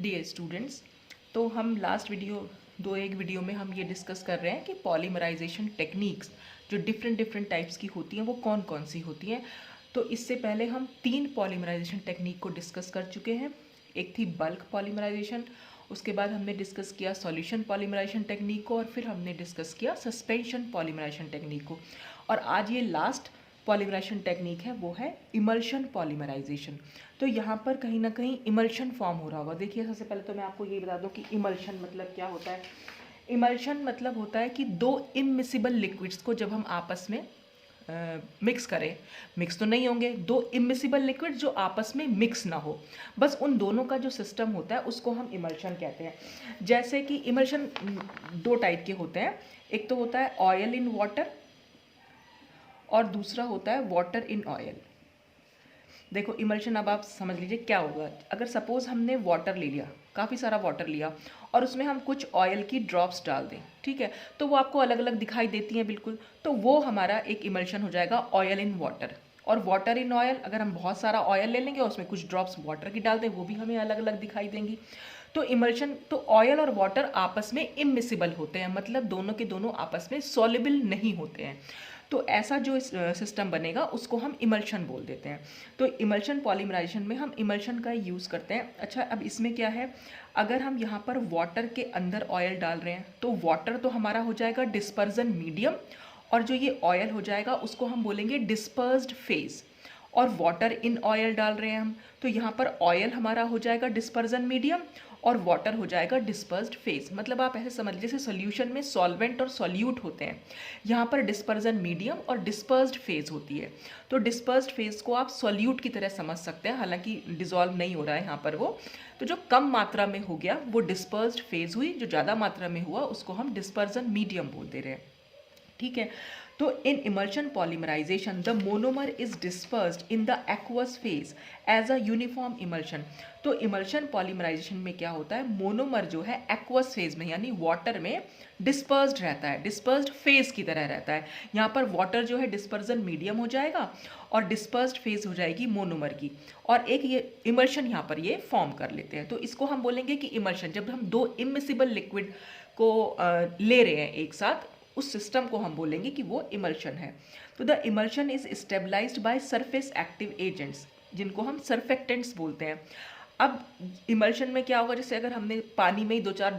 Dear students, तो हम last video में हम ये डिस्कस कर रहे हैं कि पॉलीमराइजेशन टेक्निक्स जो डिफरेंट टाइप्स की होती हैं वो कौन कौन सी होती हैं। तो इससे पहले हम 3 पॉलीमराइजेशन टेक्निक को डिस्कस कर चुके हैं। एक थी बल्क पॉलीमराइजेशन, उसके बाद हमने डिस्कस किया सॉल्यूशन पॉलीमराइजेशन टेक्निक को, और फिर हमने डिस्कस किया सस्पेंशन पॉलीमराइजेशन टेक्निक को। और आज ये लास्ट पॉलीमराइजेशन टेक्निक है वो है इमल्शन पॉलीमराइजेशन। तो यहाँ पर कहीं ना कहीं इमल्शन फॉर्म हो रहा होगा। देखिए, सबसे पहले तो मैं आपको ये बता दूँ कि इमल्शन मतलब क्या होता है। इमल्शन मतलब होता है कि दो इमिसिबल लिक्विड्स को जब हम आपस में मिक्स करें, मिक्स तो नहीं होंगे, दो इमिसिबल लिक्विड जो आपस में मिक्स ना हो, बस उन दोनों का जो सिस्टम होता है उसको हम इमल्शन कहते हैं। जैसे कि इमल्शन दो टाइप के होते हैं, एक तो होता है ऑयल इन वाटर और दूसरा होता है वाटर इन ऑयल। देखो इमल्शन, अब आप समझ लीजिए क्या होगा। अगर सपोज हमने वाटर ले लिया, काफ़ी सारा वाटर लिया, और उसमें हम कुछ ऑयल की ड्रॉप्स डाल दें, ठीक है, तो वो आपको अलग अलग दिखाई देती हैं बिल्कुल, तो वो हमारा एक इमल्शन हो जाएगा ऑयल इन वाटर। और वाटर इन ऑयल, अगर हम बहुत सारा ऑयल ले लेंगे और उसमें कुछ ड्रॉप्स वाटर की डाल दें, वो भी हमें अलग अलग दिखाई देंगी। तो इमल्शन, तो ऑयल और वाटर आपस में इमिसिबल होते हैं, मतलब दोनों के दोनों आपस में सॉल्युबल नहीं होते हैं। तो ऐसा जो सिस्टम बनेगा उसको हम इमल्शन बोल देते हैं। तो इमल्शन पॉलीमराइजेशन में हम इमल्शन का यूज़ करते हैं। अच्छा, अब इसमें क्या है, अगर हम यहाँ पर वाटर के अंदर ऑयल डाल रहे हैं तो वाटर तो हमारा हो जाएगा डिस्पर्जन मीडियम, और जो ये ऑयल हो जाएगा उसको हम बोलेंगे डिस्पर्स्ड फेज। और वाटर इन ऑयल डाल रहे हैं हम, तो यहाँ पर ऑयल हमारा हो जाएगा डिस्पर्जन मीडियम और वाटर हो जाएगा डिस्पर्स्ड फेज। मतलब आप ऐसे समझ लीजिए, जैसे सॉल्यूशन में सॉल्वेंट और सॉल्यूट होते हैं, यहाँ पर डिस्पर्जन मीडियम और डिस्पर्स्ड फेज होती है। तो डिस्पर्स्ड फेज को आप सॉल्यूट की तरह समझ सकते हैं, हालांकि डिजॉल्व नहीं हो रहा है यहाँ पर वो। तो जो कम मात्रा में हो गया वो डिस्पर्स्ड फेज हुई, जो ज़्यादा मात्रा में हुआ उसको हम डिस्पर्जन मीडियम बोल दे रहे हैं, ठीक है। तो in emulsion polymerisation the monomer is dispersed in the aqueous phase as a uniform emulsion. तो इमल्शन पॉलीमराइजेशन में क्या होता है, मोनोमर जो है एक्वस फेज में यानी वाटर में डिस्पर्स्ड रहता है, डिस्पर्स्ड फेज की तरह रहता है। यहाँ पर वाटर जो है डिस्पर्जन मीडियम हो जाएगा और डिस्पर्स्ड फेज हो जाएगी मोनोमर की, और एक ये इमल्शन यहाँ पर ये फॉर्म कर लेते हैं। तो इसको हम बोलेंगे कि इमल्शन, जब हम दो इमिसिबल लिक्विड को ले रहे हैं एक साथ, उस सिस्टम को हम बोलेंगे कि वो इमल्शन है। तो the emulsion is stabilized by surface active agents, जिनको हम सरफेक्टेंट्स बोलते हैं। अब इमल्शन में क्या होगा, जैसे अगर हमने पानी में ही 2-4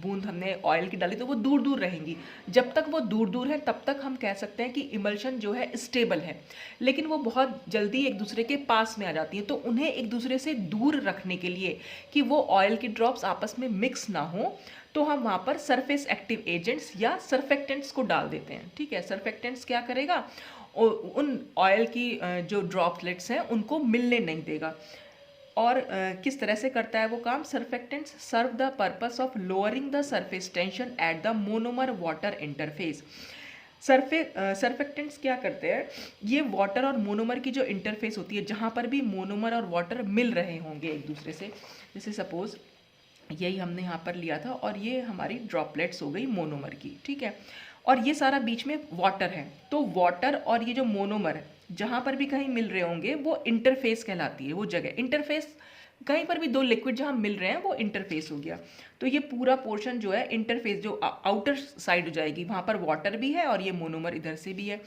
बूंद हमने ऑयल की डाली तो वो दूर दूर रहेंगी। जब तक वो दूर दूर है तब तक हम कह सकते हैं कि इमल्शन जो है स्टेबल है, लेकिन वो बहुत जल्दी एक दूसरे के पास में आ जाती हैं। तो उन्हें एक दूसरे से दूर रखने के लिए कि वो ऑयल की ड्रॉप्स आपस में मिक्स ना हो, तो हम वहाँ पर सरफेस एक्टिव एजेंट्स या सरफेक्टेंट्स को डाल देते हैं, ठीक है। सरफेक्टेंट्स क्या करेगा, उन ऑयल की जो ड्रॉपलेट्स हैं उनको मिलने नहीं देगा। और किस तरह से करता है वो काम, surfactants serve the purpose of lowering the surface tension at the monomer water interface. Surfactants क्या करते हैं, ये वाटर और मोनोमर की जो इंटरफेस होती है, जहाँ पर भी मोनोमर और वाटर मिल रहे होंगे एक दूसरे से, जैसे सपोज यही हमने यहाँ पर लिया था और ये हमारी ड्रॉपलेट्स हो गई मोनोमर की, ठीक है, और ये सारा बीच में वाटर है। तो वाटर और ये जो मोनोमर है जहाँ पर भी कहीं मिल रहे होंगे वो इंटरफेस कहलाती है, वो जगह इंटरफेस। कहीं पर भी दो लिक्विड जहाँ मिल रहे हैं वो इंटरफेस हो गया। तो ये पूरा पोर्शन जो है इंटरफेस, जो आउटर साइड हो जाएगी, वहाँ पर वाटर भी है और ये मोनोमर इधर से भी है।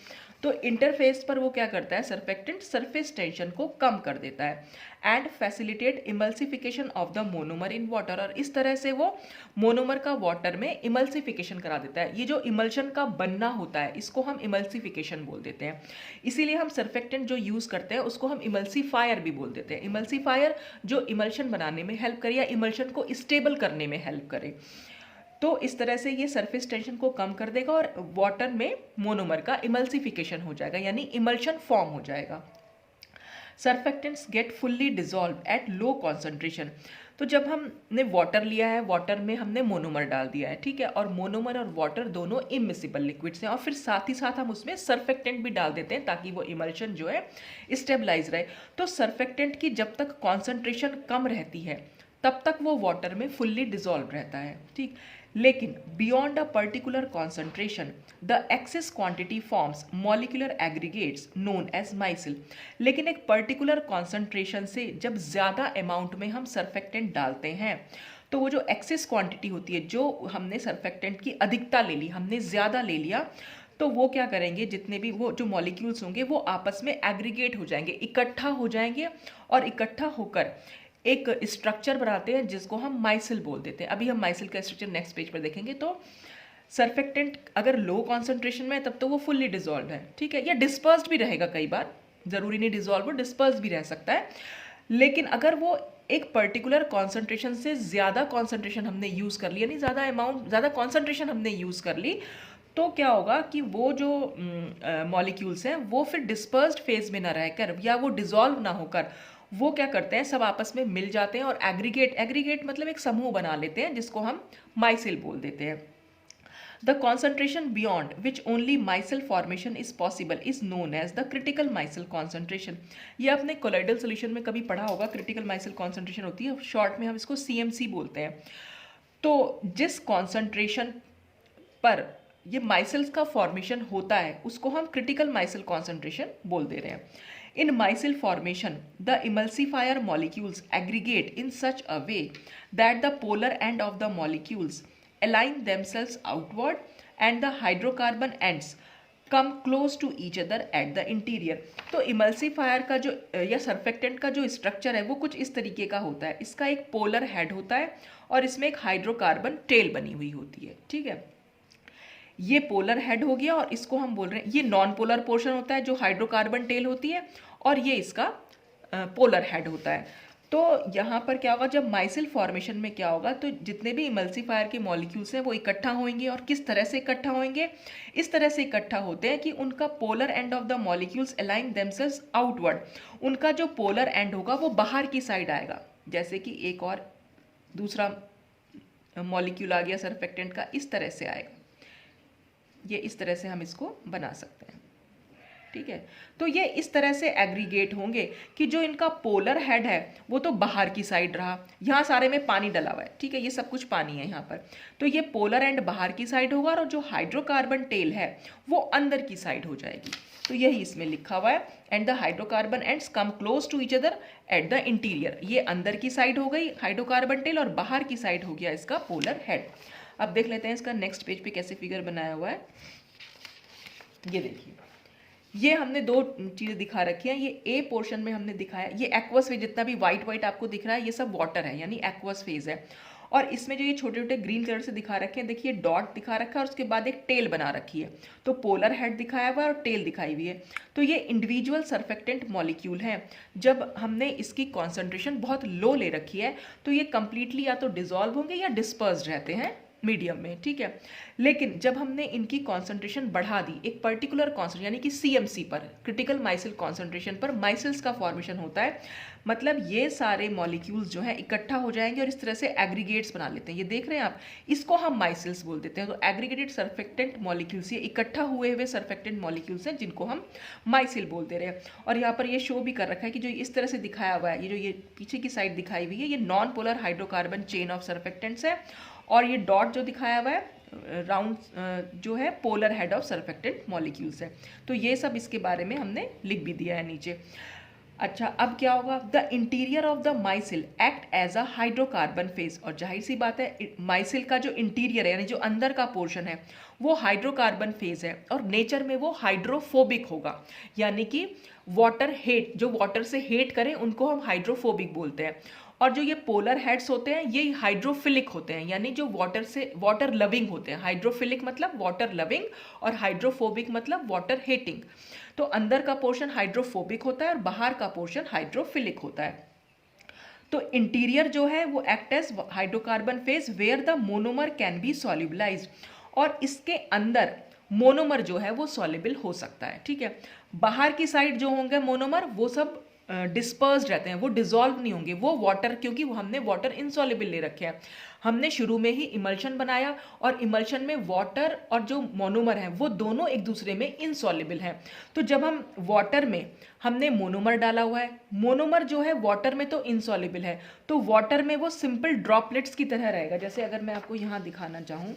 तो इंटरफेस पर वो क्या करता है, सरफेक्टेंट सरफेस टेंशन को कम कर देता है and facilitate emulsification of the monomer in water, और इस तरह से वो मोनोमर का वाटर में इमल्सिफिकेशन करा देता है। ये जो इमल्शन का बनना होता है इसको हम इमल्सिफिकेशन बोल देते हैं। इसीलिए हम सरफेक्टेंट जो यूज़ करते हैं उसको हम इमल्सीफायर भी बोल देते हैं। इमल्सीफायर जो इमल्शन बनाने में हेल्प करे या इमल्शन को स्टेबल करने में हेल्प करे। तो इस तरह से ये सरफेस टेंशन को कम कर देगा और वाटर में मोनोमर का इमल्सिफिकेशन हो जाएगा, यानी इमल्शन फॉर्म हो जाएगा। Surfactants get fully dissolve at low concentration. तो जब हमने वाटर लिया है, वाटर में हमने मोनोमर डाल दिया है, ठीक है, और मोनोमर और वाटर दोनों इमिसिबल लिक्विड्स हैं, और फिर साथ ही साथ हम उसमें सरफेक्टेंट भी डाल देते हैं ताकि वो इमल्शन जो है स्टेबलाइज रहे। तो सरफेक्टेंट की जब तक कॉन्सेंट्रेशन कम रहती है तब तक वो वाटर में फुल्ली डिजॉल्व रहता है, ठीक। लेकिन beyond a particular concentration the excess quantity forms molecular aggregates known as micelle. लेकिन एक पर्टिकुलर कॉन्सेंट्रेशन से जब ज़्यादा अमाउंट में हम सर्फेक्टेंट डालते हैं तो वो जो एक्सेस क्वांटिटी होती है, जो हमने सर्फेक्टेंट की अधिकता ले ली, हमने ज़्यादा ले लिया, तो वो क्या करेंगे, जितने भी वो जो मॉलिक्यूल्स होंगे वो आपस में एग्रीगेट हो जाएंगे, इकट्ठा हो जाएंगे और इकट्ठा होकर एक स्ट्रक्चर बनाते हैं जिसको हम माइसिल बोल देते हैं। अभी हम माइसिल का स्ट्रक्चर नेक्स्ट पेज पर देखेंगे। तो सर्फेक्टेंट अगर लो कॉन्सेंट्रेशन में है तब तो वो फुल्ली डिजॉल्व है, ठीक है, या डिस्पर्स्ड भी रहेगा, कई बार ज़रूरी नहीं डिजॉल्व हो, डिस्पर्स्ड भी रह सकता है। लेकिन अगर वो एक पर्टिकुलर कॉन्सेंट्रेशन से ज़्यादा कॉन्सेंट्रेशन हमने यूज़ कर ली, यानी ज़्यादा अमाउंट, ज़्यादा कॉन्सेंट्रेशन हमने यूज़ कर ली, तो क्या होगा कि वो जो मॉलिक्यूल्स हैं वो फिर डिस्पर्स्ड फेज में ना रहकर या वो डिजॉल्व ना होकर वो क्या करते हैं, सब आपस में मिल जाते हैं और एग्रीगेट मतलब एक समूह बना लेते हैं जिसको हम माइसिल बोल देते हैं। The concentration beyond which only micelle formation is possible is known as the critical micelle concentration. ये आपने कोलाइडल सोल्यूशन में कभी पढ़ा होगा, क्रिटिकल माइसिल कॉन्सेंट्रेशन होती है, शॉर्ट में हम इसको CMC बोलते हैं। तो जिस कॉन्सेंट्रेशन पर ये माइसिल्स का फॉर्मेशन होता है उसको हम क्रिटिकल माइसिल कॉन्सेंट्रेशन बोल दे रहे हैं। In micelle formation the emulsifier molecules aggregate in such a way that the polar end of the molecules align themselves outward and the hydrocarbon ends come close to each other at the interior। तो emulsifier का जो या surfactant का जो structure है वो कुछ इस तरीके का होता है। इसका एक पोलर हेड होता है और इसमें एक हाइड्रोकार्बन टेल बनी हुई होती है, ठीक है। ये पोलर हेड हो गया और इसको हम बोल रहे हैं, ये नॉन पोलर पोर्शन होता है जो हाइड्रोकार्बन टेल होती है, और ये इसका पोलर हेड होता है। तो यहाँ पर क्या होगा, जब माइसिल फॉर्मेशन में क्या होगा, तो जितने भी इमल्सिफायर के मॉलिक्यूल्स हैं वो इकट्ठा होंगे। और किस तरह से इकट्ठा होंगे, इस तरह से इकट्ठा होते हैं कि उनका polar end of the molecules align themselves outward. उनका जो पोलर एंड होगा वो बाहर की साइड आएगा। जैसे कि एक और दूसरा मॉलिक्यूल आ गया सर्फेक्टेंट का, इस तरह से आएगा। ये इस तरह से हम इसको बना सकते हैं, ठीक है। तो ये इस तरह से एग्रीगेट होंगे कि जो इनका पोलर हेड है वो तो बाहर की साइड रहा, यहाँ सारे में पानी डला हुआ है, ठीक है, ये सब कुछ पानी है यहाँ पर। तो ये पोलर एंड बाहर की साइड होगा और जो हाइड्रोकार्बन टेल है वो अंदर की साइड हो जाएगी। तो यही इसमें लिखा हुआ है, and the hydrocarbon ends come close to each other at the interior. ये अंदर की साइड हो गई हाइड्रोकार्बन टेल और बाहर की साइड हो गया इसका पोलर हेड। अब देख लेते हैं इसका नेक्स्ट पेज पे कैसे फिगर बनाया हुआ है। ये देखिए, ये हमने दो चीज़ें दिखा रखी हैं। ये ए पोर्शन में हमने दिखाया, ये एक्वस फेज, जितना भी वाइट वाइट आपको दिख रहा है ये सब वाटर है, यानी एक्वस फेज है। और इसमें जो ये छोटे छोटे ग्रीन कलर से दिखा रखे हैं, देखिए डॉट दिखा रखा है और उसके बाद एक टेल बना रखी है। तो पोलर हेड दिखाया हुआ है और टेल दिखाई हुई है। तो ये इंडिविजुअल सर्फेक्टेंट मॉलिक्यूल हैं। जब हमने इसकी कॉन्सेंट्रेशन बहुत लो ले रखी है तो ये कंप्लीटली या तो डिजॉल्व होंगे या डिस्पर्स्ड रहते हैं मीडियम में, ठीक है। लेकिन जब हमने इनकी कॉन्सेंट्रेशन बढ़ा दी एक पर्टिकुलर कॉन्सेंट्रेशन, यानी कि CMC पर, क्रिटिकल माइसिल कॉन्सेंट्रेशन पर, माइसिल्स का फॉर्मेशन होता है। मतलब ये सारे मॉलिक्यूल्स जो हैं इकट्ठा हो जाएंगे और इस तरह से एग्रीगेट्स बना लेते हैं। ये देख रहे हैं आप, इसको हम माइसिल्स बोल देते हैं। तो एग्रीगेटेड सर्फेक्टेंट मॉलिक्यूल्स, ये इकट्ठा हुए हुए सर्फेक्टेंट मॉलिक्यूल्स हैं जिनको हम माइसिल बोल दे रहे हैं। और यहाँ पर ये शो भी कर रखा है कि जो इस तरह से दिखाया हुआ है, ये जो ये पीछे की साइड दिखाई हुई है, ये non polar hydrocarbon chain of surfactants है। और ये डॉट जो दिखाया हुआ है राउंड जो है polar head of surfactant molecules है। तो ये सब इसके बारे में हमने लिख भी दिया है नीचे। अच्छा, अब क्या होगा, the interior of the micelle act as a hydrocarbon phase. और जाहिर सी बात है माइसिल का जो इंटीरियर है यानी जो अंदर का पोर्शन है वो हाइड्रोकार्बन फेज है और नेचर में वो हाइड्रोफोबिक होगा, यानी कि वाटर हेट, जो वाटर से हेट करें उनको हम हाइड्रोफोबिक बोलते हैं। और जो ये पोलर हेड्स होते हैं ये हाइड्रोफिलिक होते हैं, यानी जो वाटर लविंग होते हैं। हाइड्रोफिलिक मतलब वाटर लविंग और हाइड्रोफोबिक मतलब वाटर हेटिंग। तो अंदर का पोर्शन हाइड्रोफोबिक होता है और बाहर का पोर्शन हाइड्रोफिलिक होता है। तो इंटीरियर जो है वो act as hydrocarbon phase where the monomer can be solubilised. और इसके अंदर मोनोमर जो है वो सॉल्युबल हो सकता है, ठीक है। बाहर की साइड जो होंगे मोनोमर वो सब डिस्पर्स्ड रहते हैं, वो डिसॉल्व नहीं होंगे, वो वाटर, क्योंकि वो हमने वाटर इनसॉल्युबल ले रखे हैं। हमने शुरू में ही इमल्शन बनाया और इमल्शन में वाटर और जो मोनोमर है वो दोनों एक दूसरे में इनसॉल्युबल हैं। तो जब हम वाटर में हमने मोनोमर डाला हुआ है, मोनोमर जो है वाटर में तो इनसॉल्युबल है, तो वाटर में वो सिंपल ड्रॉपलेट्स की तरह रहेगा। जैसे अगर मैं आपको यहाँ दिखाना चाहूँ,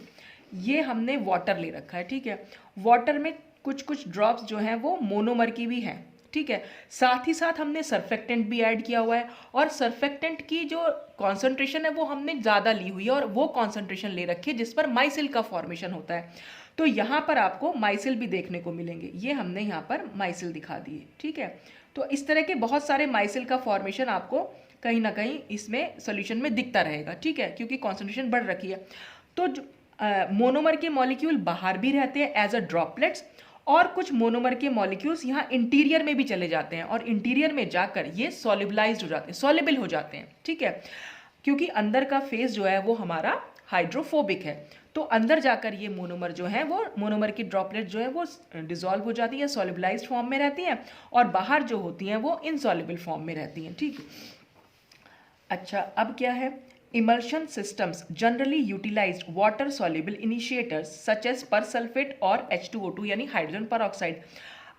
ये हमने वाटर ले रखा है, ठीक है। वाटर में कुछ कुछ ड्रॉप्स जो हैं वो मोनोमर की भी हैं, ठीक है। साथ ही साथ हमने सर्फेक्टेंट भी ऐड किया हुआ है, और सर्फेक्टेंट की जो कॉन्सेंट्रेशन है वो हमने ज़्यादा ली हुई है, और वो कॉन्सेंट्रेशन ले रखी है जिस पर माइसिल का फॉर्मेशन होता है। तो यहाँ पर आपको माइसिल भी देखने को मिलेंगे, ये हमने यहाँ पर माइसिल दिखा दिए, ठीक है। तो इस तरह के बहुत सारे माइसिल का फॉर्मेशन आपको कहीं ना कहीं इसमें सोल्यूशन में दिखता रहेगा, ठीक है, क्योंकि कॉन्सेंट्रेशन बढ़ रखी है। तो मोनोमर के मॉलिक्यूल बाहर भी रहते हैं एज अ ड्रॉपलेट्स, और कुछ मोनोमर के मॉलिक्यूल्स यहाँ इंटीरियर में भी चले जाते हैं, और इंटीरियर में जाकर ये सॉल्युबलाइज्ड हो जाते हैं, सॉल्युबल हो जाते हैं, ठीक है। क्योंकि अंदर का फेज जो है वो हमारा हाइड्रोफोबिक है, तो अंदर जाकर ये मोनोमर जो है वो मोनोमर की ड्रॉपलेट जो है वो डिसॉल्व हो जाती है, सॉल्युबलाइज्ड फॉर्म में रहती हैं, और बाहर जो होती हैं वो इनसॉल्युबल फॉर्म में रहती हैं, ठीक है। अच्छा, अब क्या है, emulsion systems generally utilised water soluble initiators such as persulphate और H2O2 यानी हाइड्रोजन परऑक्साइड।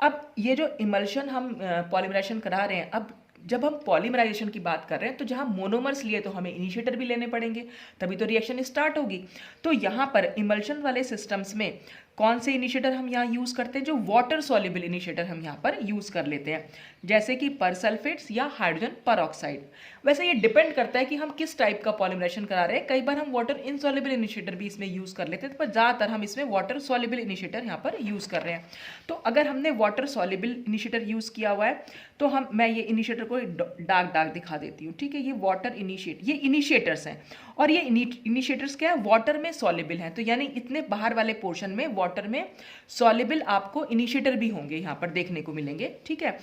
अब ये जो इमल्शन हम पॉलीमराइजेशन करा रहे हैं, अब जब हम पॉलीमराइजेशन की बात कर रहे हैं तो जहाँ मोनोमर्स लिए तो हमें इनिशिएटर भी लेने पड़ेंगे, तभी तो रिएक्शन स्टार्ट होगी। तो यहाँ पर इमल्शन वाले सिस्टम्स में कौन से इनिशिएटर हम यहाँ यूज़ करते हैं, जो वाटर सॉल्युबल इनिशिएटर हम यहाँ पर यूज़ कर लेते हैं, जैसे कि परसल्फेट्स या हाइड्रोजन परऑक्साइड। वैसे ये डिपेंड करता है कि हम किस टाइप का पॉलीमराइजेशन करा रहे हैं, कई बार हम वाटर इनसॉल्युबल इनिशिएटर भी इसमें यूज़ कर लेते हैं, पर ज़्यादातर हम इसमें वाटर सॉल्युबल इनिशिएटर यहाँ पर यूज़ कर रहे हैं। तो अगर हमने वाटर सॉल्युबल इनिशिएटर यूज़ किया हुआ है तो मैं ये इनिशिएटर को डार्क डार्क दिखा देती हूँ, ठीक है। ये वाटर ये इनिशिएटर्स हैं, और ये इनिशिएटर्स क्या है, वाटर में सॉल्युबल हैं, तो यानी इतने बाहर वाले पोर्शन में वाटर में सॉल्युबल आपको इनिशिएटर भी होंगे यहाँ पर देखने को मिलेंगे, ठीक है।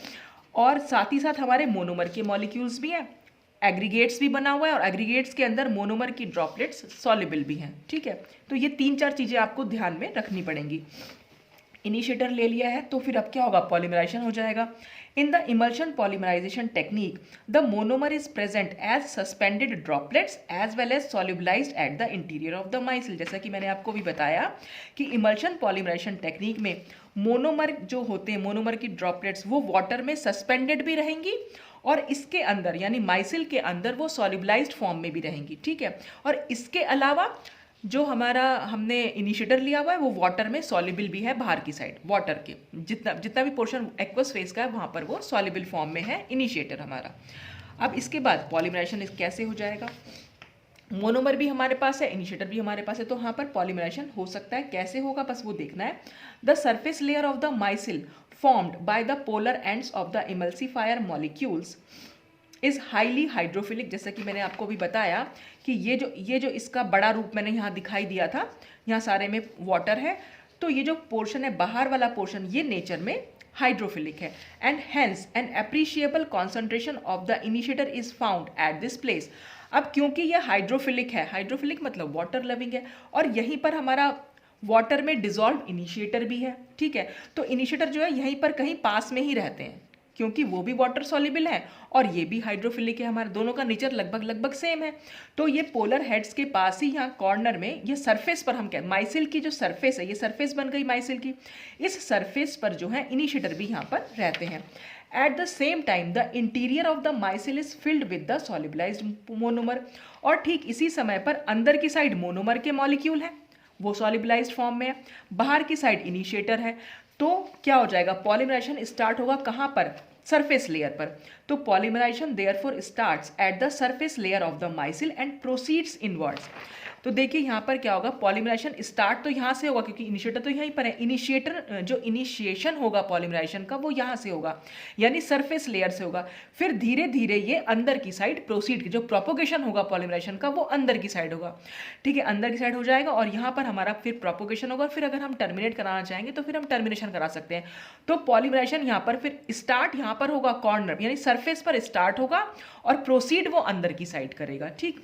और साथ ही साथ हमारे मोनोमर के मॉलिक्यूल्स भी हैं, एग्रीगेट्स भी बना हुआ है, और एग्रीगेट्स के अंदर मोनोमर की ड्रॉपलेट्स सॉल्युबल भी हैं, ठीक है। तो ये 3-4 चीज़ें आपको ध्यान में रखनी पड़ेंगी। इनिशिएटर ले लिया है तो फिर अब क्या होगा, पॉलीमराइजेशन हो जाएगा। In the emulsion polymerisation technique the monomer is present as suspended droplets as well as solubilised at the interior of the micelle. जैसा कि मैंने आपको भी बताया कि इमल्शन पॉलीमराइजेशन टेक्निक में मोनोमर जो होते हैं, मोनोमर की ड्रॉपलेट्स वो वाटर में सस्पेंडेड भी रहेंगी, और इसके अंदर यानी माइसिल के अंदर वो सॉल्युबलाइज्ड फॉर्म में भी रहेंगी, ठीक है। और इसके अलावा जो हमारा हमने इनिशिएटर लिया हुआ है वो वाटर में सॉल्युबल भी है, बाहर की साइड वाटर के जितना भी पोर्शन एक्वस फेज का है वहाँ पर वो सॉल्युबल फॉर्म में है इनिशिएटर हमारा। अब इसके बाद पॉलीमराइजेशन कैसे हो जाएगा, मोनोमर भी हमारे पास है, इनिशिएटर भी हमारे पास है, तो यहाँ पर पॉलीमराइजेशन हो सकता है। कैसे होगा बस वो देखना है। The surface layer of the micelle formed by the polar ends of the emulsifier molecules is highly hydrophilic. जैसा कि मैंने आपको भी बताया कि ये जो इसका बड़ा रूप मैंने यहाँ दिखाई दिया था, यहाँ सारे में वाटर है, तो ये जो पोर्शन है बाहर वाला पोर्शन ये नेचर में हाइड्रोफिलिक है, and hence an appreciable concentration of the initiator is found at this place. अब क्योंकि ये हाइड्रोफिलिक है, हाइड्रोफिलिक मतलब वाटर लविंग है, और यहीं पर हमारा वाटर में डिजॉल्व इनिशिएटर भी है, ठीक है। तो इनिशिएटर जो है यहीं पर कहीं पास में ही रहते हैं, क्योंकि वो भी वाटर सॉल्युबल है और ये भी हाइड्रोफिलिक है, हमारे दोनों का नेचर लगभग सेम है। तो ये पोलर हेड्स के पास ही यहाँ कॉर्नर में ये सरफेस पर हम क्या, माइसिल की जो सरफेस है, ये सरफेस बन गई माइसिल की, इस सरफेस पर जो है इनिशिएटर भी यहाँ पर रहते हैं। At the same time the interior of the micelle is filled with the solubilised monomer, और ठीक इसी समय पर अंदर की साइड मोनोमर के मॉलिक्यूल हैं, वो सॉल्युबलाइज्ड फॉर्म में है, बाहर की साइड इनिशिएटर है। तो क्या हो जाएगा, पॉलीमराइजेशन स्टार्ट होगा कहाँ पर, सरफेस लेयर पर। तो polymerisation therefore starts at the surface layer of the micelle and proceeds inwards. तो देखिए यहाँ पर क्या होगा, पॉलीमराइजेशन स्टार्ट तो यहाँ से होगा क्योंकि इनिशिएटर तो यहीं पर है। इनिशिएटर जो इनिशिएशन होगा पॉलीमराइजेशन का वो यहाँ से होगा, यानी सरफेस लेयर से होगा। फिर धीरे धीरे ये अंदर की साइड प्रोसीड, जो प्रोपोगेशन होगा पॉलीमराइजेशन का वो अंदर की साइड होगा, ठीक है, अंदर की साइड हो जाएगा, और यहाँ पर हमारा फिर प्रोपोगेशन होगा। फिर अगर हम टर्मिनेट कराना चाहेंगे तो फिर हम टर्मिनेशन करा सकते हैं। तो पॉलीमराइजेशन यहाँ पर फिर स्टार्ट यहाँ पर होगा कॉर्नर, यानी सरफेस पर स्टार्ट होगा और प्रोसीड वो अंदर की साइड करेगा, ठीक।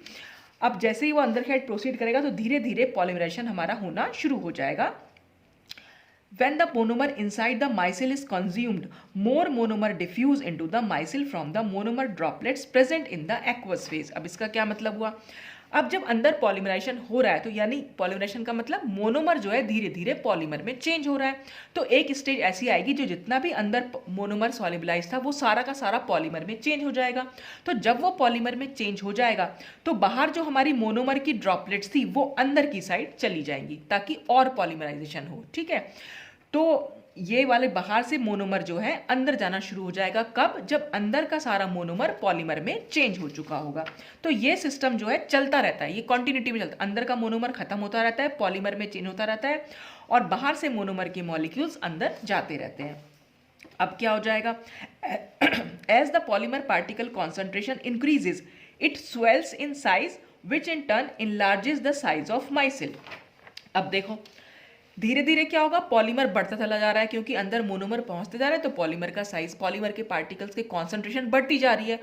अब जैसे ही वो अंदर की साइड प्रोसीड करेगा तो धीरे धीरे पॉलीमराइजेशन हमारा होना शुरू हो जाएगा। When the monomer inside the micelle is consumed, more monomer diffuse into the micelle from the monomer droplets present in the aqueous phase. अब इसका क्या मतलब हुआ? अब जब अंदर पॉलीमराइजेशन हो रहा है तो यानी पॉलीमराइजेशन का मतलब मोनोमर जो है धीरे धीरे पॉलीमर में चेंज हो रहा है। तो एक स्टेज ऐसी आएगी जो जितना भी अंदर मोनोमर सॉल्युबलाइज था वो सारा का सारा पॉलीमर में चेंज हो जाएगा। तो जब वो पॉलीमर में चेंज हो जाएगा तो बाहर जो हमारी मोनोमर की ड्रॉपलेट्स थी वो अंदर की साइड चली जाएंगी ताकि और पॉलीमराइजेशन हो। ठीक है, तो ये वाले बाहर से मोनोमर जो है अंदर जाना शुरू हो जाएगा। कब? जब अंदर का सारा मोनोमर पॉलीमर में चेंज हो चुका होगा। तो ये सिस्टम जो है चलता रहता है, ये कॉन्टिन्यूटी में चलता है। अंदर का मोनोमर खत्म होता रहता है, पॉलीमर में चेंज होता रहता है और बाहर से मोनोमर के मॉलिक्यूल्स अंदर जाते रहते हैं। अब क्या हो जाएगा? As the polymer particle concentration increases it swells in size which in turn enlarges the size of micelle. अब देखो धीरे धीरे क्या होगा, पॉलीमर बढ़ता चला जा रहा है क्योंकि अंदर मोनोमर पहुंचते जा रहे हैं तो पॉलीमर का साइज, पॉलीमर के पार्टिकल्स के कॉन्सेंट्रेशन बढ़ती जा रही है,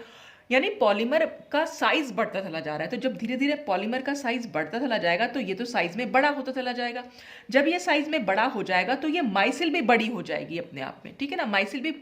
यानी पॉलीमर का साइज बढ़ता चला जा रहा है। तो जब धीरे धीरे पॉलीमर का साइज बढ़ता चला जाएगा तो ये तो साइज में बड़ा होता चला जाएगा। जब ये साइज में बड़ा हो जाएगा तो ये माइसिल भी बड़ी हो जाएगी अपने आप में। ठीक है ना, माइसिल भी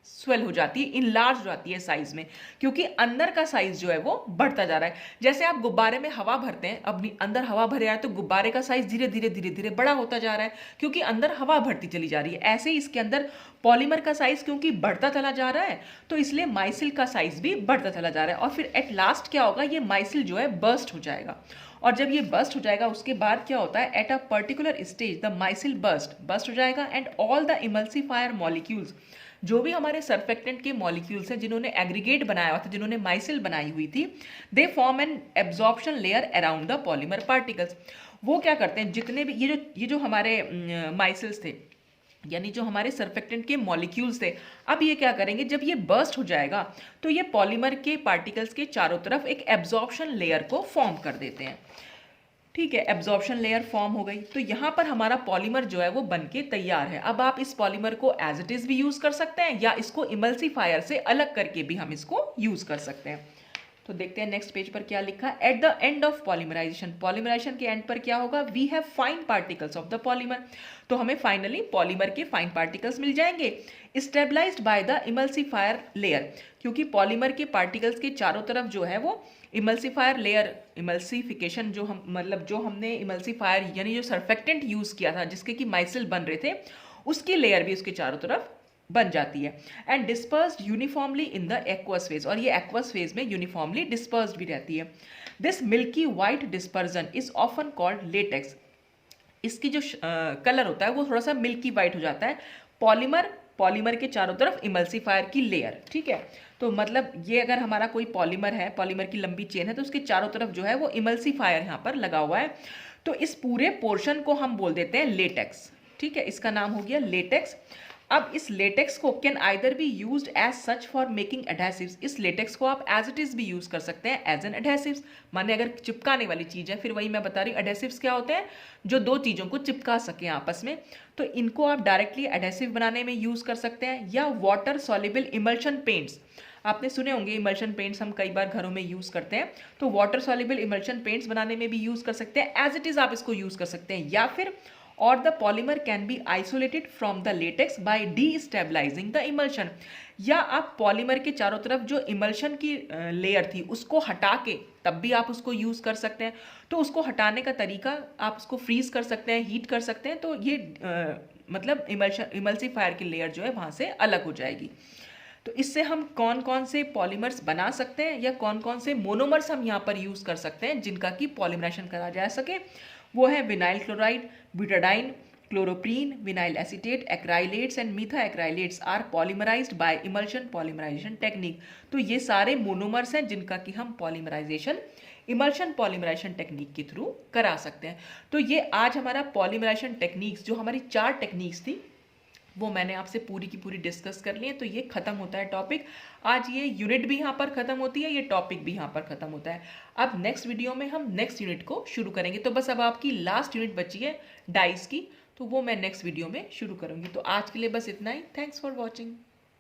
स्वेल हो जाती है, इनलार्ज हो जाती है साइज में, क्योंकि अंदर का साइज जो है वो बढ़ता जा रहा है। जैसे आप गुब्बारे में हवा भरते हैं, अपनी अंदर हवा भरे आए तो गुब्बारे का साइज धीरे धीरे धीरे धीरे बड़ा होता जा रहा है क्योंकि अंदर हवा भरती चली जा रही है। ऐसे ही इसके अंदर पॉलीमर का साइज क्योंकि बढ़ता चला जा रहा है तो इसलिए माइसिल का साइज भी बढ़ता चला जा रहा है। और फिर एट लास्ट क्या होगा, ये माइसिल जो है बर्स्ट हो जाएगा। और जब ये बर्स्ट हो जाएगा उसके बाद क्या होता है, at a particular stage the micelle burst हो जाएगा and all the emulsifier molecules, जो भी हमारे सर्फेक्टेंट के मॉलिक्यूल्स हैं जिन्होंने एग्रीगेट बनाया हुआ था, जिन्होंने माइसिल बनाई हुई थी, they form an absorption layer around the polymer particles. वो क्या करते हैं, जितने भी ये जो हमारे माइसिल्स थे यानी जो हमारे सर्फेक्टेंट के मॉलिक्यूल्स थे, अब ये क्या करेंगे, जब ये बर्स्ट हो जाएगा तो ये पॉलीमर के पार्टिकल्स के चारों तरफ एक एब्जॉर्प्शन लेयर को फॉर्म कर देते हैं। ठीक है, एब्जॉर्प्शन लेयर फॉर्म हो गई। तो यहाँ पर हमारा पॉलीमर जो है वो बनके तैयार है। अब आप इस पॉलीमर को एज इट इज भी यूज कर सकते हैं या इसको इमल्सिफायर से अलग करके भी हम इसको यूज कर सकते हैं। तो देखते हैं नेक्स्ट पेज पर क्या लिखा है। At the end of polymerization, polymerization के एंड पर क्या होगा, we have fine particles of the polymer. तो हमें फाइनली पॉलीमर के फाइन पार्टिकल्स मिल जाएंगे, stabilized by the emulsifier layer, क्योंकि पॉलीमर के पार्टिकल्स के चारों तरफ जो है वो इमल्सिफायर लेयर, इमल्सिफिकेशन जो हम मतलब जो हमने इमल्सिफायर यानी जो सर्फेक्टेंट यूज किया था जिसके कि माइसिल बन रहे थे, उसकी लेयर भी उसके चारों तरफ बन जाती है। And dispersed uniformly in the aqueous phase, और ये एक्वस फेज में यूनिफॉर्मली डिस्पर्स्ड भी रहती है। This milky white dispersion is often called latex. इसकी जो कलर होता है वो थोड़ा सा मिल्की वाइट हो जाता है। पॉलीमर के चारों तरफ इमल्सिफायर की लेयर। ठीक है, तो मतलब ये अगर हमारा कोई पॉलीमर है, पॉलीमर की लंबी चेन है, तो उसके चारों तरफ जो है वो इमल्सिफायर यहाँ पर लगा हुआ है। तो इस पूरे पोर्शन को हम बोल देते हैं लेटेक्स। ठीक है, इसका नाम हो गया लेटेक्स। अब इस लेटेक्स को can either be used as such for making adhesives. इस लेटेक्स को आप एज इट इज भी यूज कर सकते हैं एज एन एडहेसिव्स। माने अगर चिपकाने वाली चीज है, फिर वही मैं बता रही हूँ, एडहेसिव्स क्या होते हैं, जो दो चीजों को चिपका सके आपस में। तो इनको आप डायरेक्टली एडहेसिव बनाने में यूज कर सकते हैं, या वाटर सॉल्युबल इमल्शन पेंट्स। आपने सुने होंगे इमल्शन पेंट्स हम कई बार घरों में यूज करते हैं, तो वाटर सॉल्युबल इमल्शन पेंट्स बनाने में भी यूज कर सकते हैं, एज इट इज आप इसको यूज कर सकते हैं। या फिर और the polymer can be isolated from the latex by destabilising the emulsion, या आप पॉलीमर के चारों तरफ जो इमल्शन की लेयर थी उसको हटा के तब भी आप उसको यूज कर सकते हैं। तो उसको हटाने का तरीका, आप उसको फ्रीज कर सकते हैं, हीट कर सकते हैं, तो ये मतलब इमल्सिफायर की लेयर जो है वहां से अलग हो जाएगी। तो इससे हम कौन कौन से पॉलीमर्स बना सकते हैं या कौन कौन से मोनोमर्स हम यहाँ पर यूज कर सकते हैं जिनका कि पॉलीमराइजेशन करा जा सके, वो है vinyl chloride, butadiene, chloroprene, vinyl acetate, acrylates and methacrylates are polymerised by emulsion polymerisation technique. तो ये सारे मोनोमर्स हैं जिनका कि हम पॉलीमराइजेशन इमल्शन पॉलीमराइजेशन टेक्निक के थ्रू करा सकते हैं। तो ये आज हमारा पॉलीमराइजेशन टेक्निक्स, जो हमारी 4 टेक्निक्स थी, वो मैंने आपसे पूरी की पूरी डिस्कस कर ली है। तो ये खत्म होता है टॉपिक। आज ये यूनिट भी यहाँ पर खत्म होती है, ये टॉपिक भी यहाँ पर खत्म होता है। अब नेक्स्ट वीडियो में हम नेक्स्ट यूनिट को शुरू करेंगे। तो बस अब आपकी लास्ट यूनिट बची है डाइस की, तो वो मैं नेक्स्ट वीडियो में शुरू करूँगी। तो आज के लिए बस इतना ही। Thanks for watching.